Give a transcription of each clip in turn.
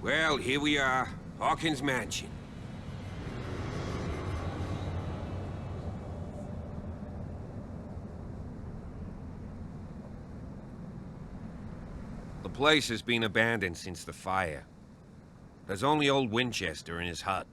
Well, here we are. Hawkins Mansion. The place has been abandoned since the fire. There's only old Winchester in his hut.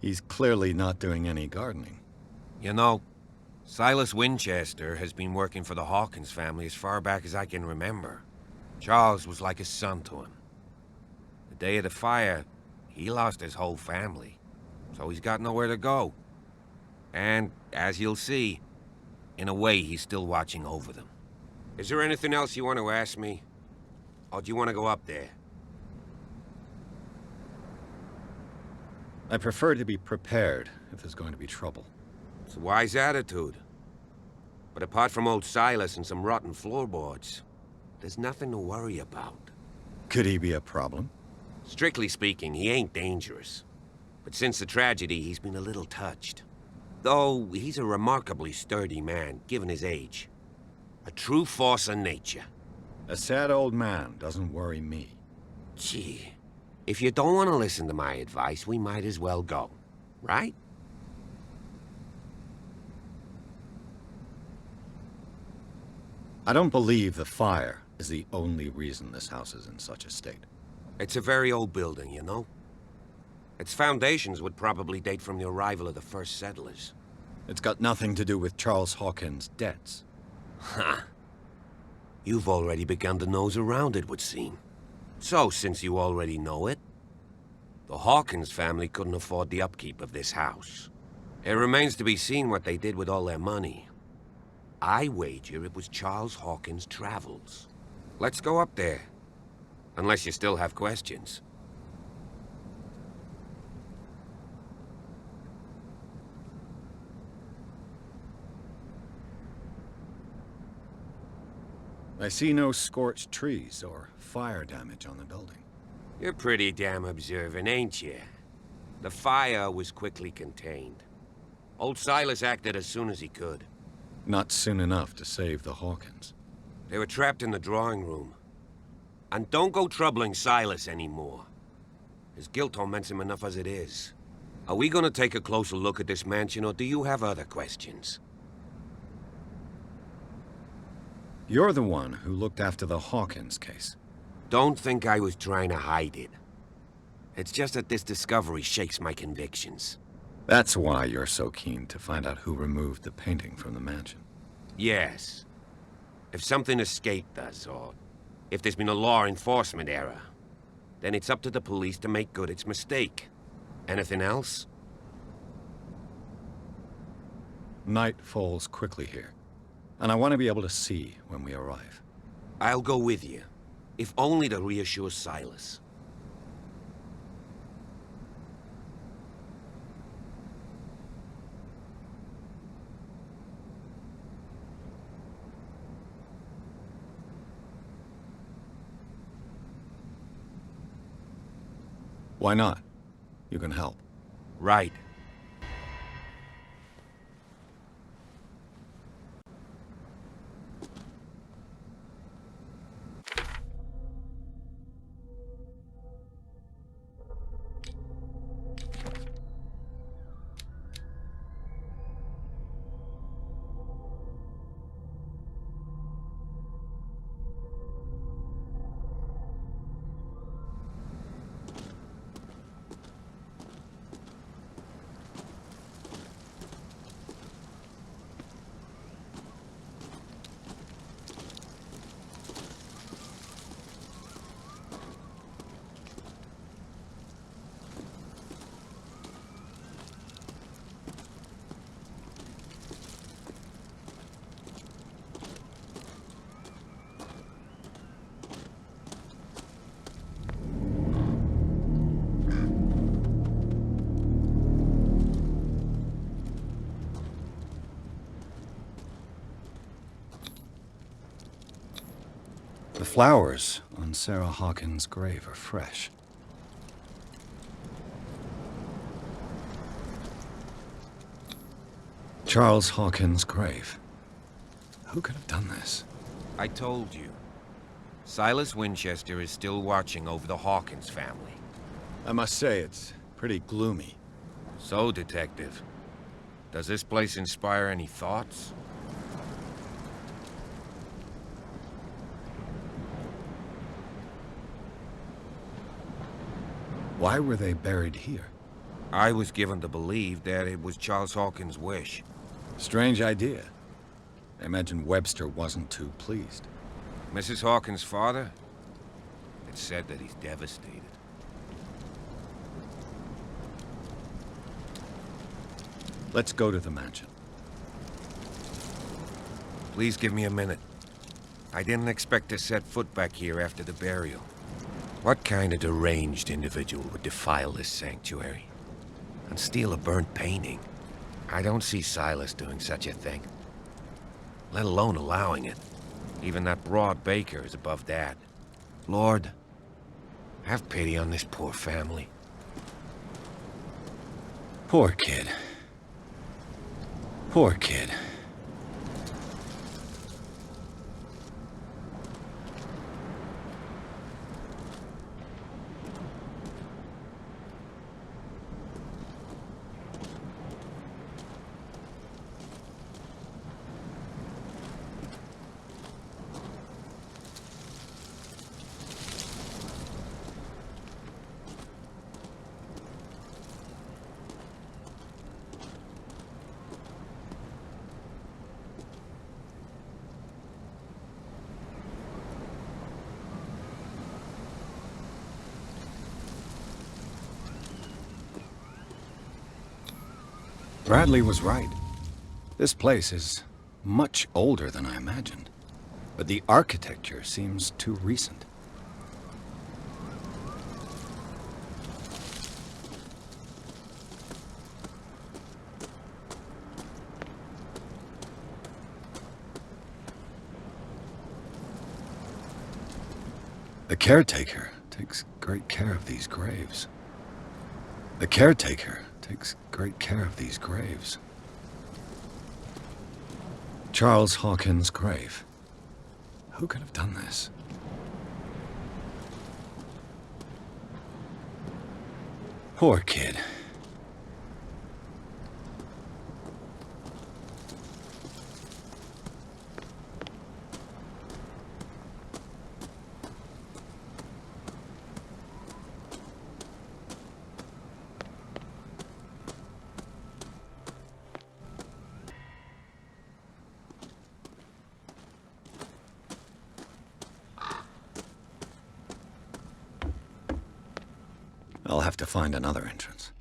He's clearly not doing any gardening. You know, Silas Winchester has been working for the Hawkins family as far back as I can remember. Charles was like a son to him. The day of the fire, he lost his whole family, so he's got nowhere to go. And, as you'll see, in a way he's still watching over them. Is there anything else you want to ask me? Or do you want to go up there? I prefer to be prepared if there's going to be trouble. It's a wise attitude. But apart from old Silas and some rotten floorboards, there's nothing to worry about. Could he be a problem? Strictly speaking, he ain't dangerous. But since the tragedy, he's been a little touched. Though, he's a remarkably sturdy man, given his age. A true force of nature. A sad old man doesn't worry me. Gee, if you don't want to listen to my advice, we might as well go. Right? I don't believe the fire is the only reason this house is in such a state. It's a very old building, you know? Its foundations would probably date from the arrival of the first settlers. It's got nothing to do with Charles Hawkins' debts. Ha! You've already begun to nose around it, would seem. So, since you already know it, the Hawkins family couldn't afford the upkeep of this house. It remains to be seen what they did with all their money. I wager it was Charles Hawkins' travels. Let's go up there. Unless you still have questions. I see no scorched trees or fire damage on the building. You're pretty damn observant, ain't you? The fire was quickly contained. Old Silas acted as soon as he could. Not soon enough to save the Hawkins. They were trapped in the drawing room. And don't go troubling Silas anymore. His guilt torments him enough as it is. Are we gonna take a closer look at this mansion, or do you have other questions? You're the one who looked after the Hawkins case. Don't think I was trying to hide it. It's just that this discovery shakes my convictions. That's why you're so keen to find out who removed the painting from the mansion. Yes. If something escaped us, or if there's been a law enforcement error, then it's up to the police to make good its mistake. Anything else? Night falls quickly here, and I want to be able to see when we arrive. I'll go with you, if only to reassure Silas. Why not? You can help. Right. The flowers on Sarah Hawkins' grave are fresh. Charles Hawkins' grave. Who could have done this? I told you. Silas Winchester is still watching over the Hawkins family. I must say, it's pretty gloomy. So, Detective, does this place inspire any thoughts? Why were they buried here? I was given to believe that it was Charles Hawkins' wish. Strange idea. I imagine Webster wasn't too pleased. Mrs. Hawkins' father? It's said that he's devastated. Let's go to the mansion. Please give me a minute. I didn't expect to set foot back here after the burial. What kind of deranged individual would defile this sanctuary? And steal a burnt painting? I don't see Silas doing such a thing. Let alone allowing it. Even that broad baker is above that. Lord, have pity on this poor family. Poor kid. Poor kid. Bradley was right. This place is much older than I imagined. But the architecture seems too recent. The caretaker takes great care of these graves. The caretaker takes great care of these graves. Charles Hawkins' grave. Who could have done this? Poor kid. I'll have to find another entrance.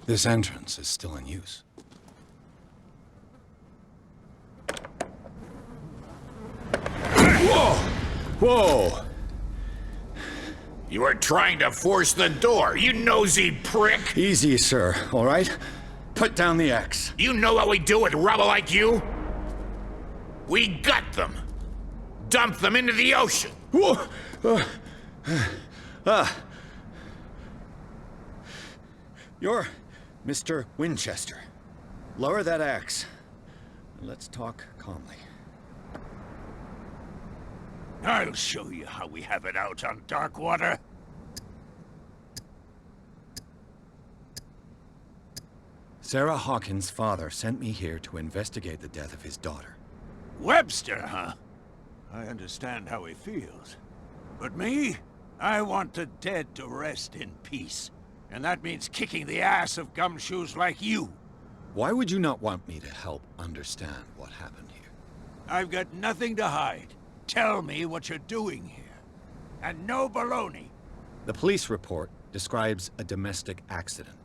This entrance is still in use. Whoa! Whoa! You were trying to force the door, you nosy prick! Easy, sir, all right? Put down the axe. You know what we do with rubble like you? We gut them. Dump them into the ocean. Whoa! You're Mr. Winchester. Lower that axe. Let's talk calmly. I'll show you how we have it out on Darkwater. Sarah Hawkins' father sent me here to investigate the death of his daughter. Webster, huh? I understand how he feels. But me? I want the dead to rest in peace. And that means kicking the ass of gumshoes like you. Why would you not want me to help understand what happened here? I've got nothing to hide. Tell me what you're doing here. And no baloney. The police report describes a domestic accident.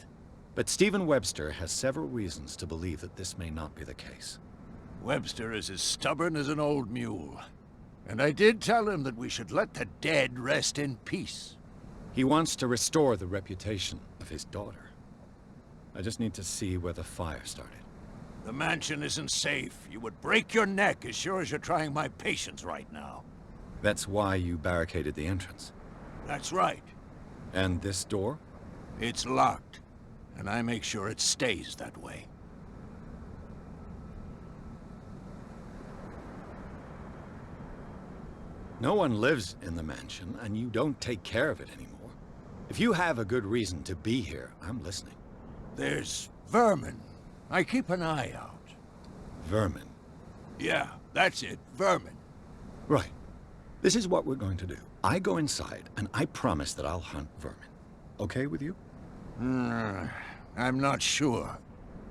But Stephen Webster has several reasons to believe that this may not be the case. Webster is as stubborn as an old mule. And I did tell him that we should let the dead rest in peace. He wants to restore the reputation of his daughter. I just need to see where the fire started. The mansion isn't safe. You would break your neck as sure as you're trying my patience right now. That's why you barricaded the entrance. That's right. And this door? It's locked, and I make sure it stays that way. No one lives in the mansion, and you don't take care of it anymore. If you have a good reason to be here, I'm listening. There's vermin. I keep an eye out. Vermin. Yeah, that's it, vermin. Right. This is what we're going to do. I go inside, and I promise that I'll hunt vermin. Okay with you? I'm not sure.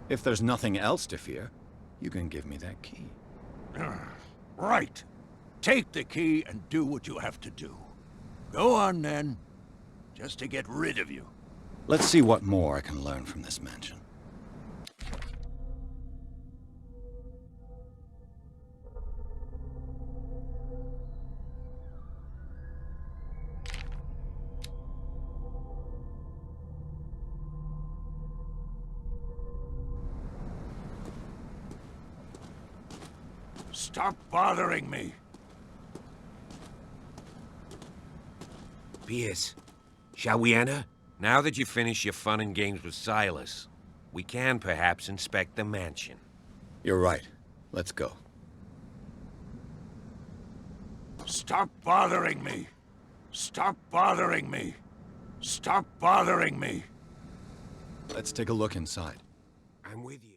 If there's nothing else to fear, you can give me that key. Right. Take the key and do what you have to do. Go on, then. Just to get rid of you. Let's see what more I can learn from this mansion. Stop bothering me. Pierce, shall we enter? Now that you've finished your fun and games with Silas, we can perhaps inspect the mansion. You're right. Let's go. Stop bothering me. Stop bothering me. Stop bothering me. Let's take a look inside. I'm with you.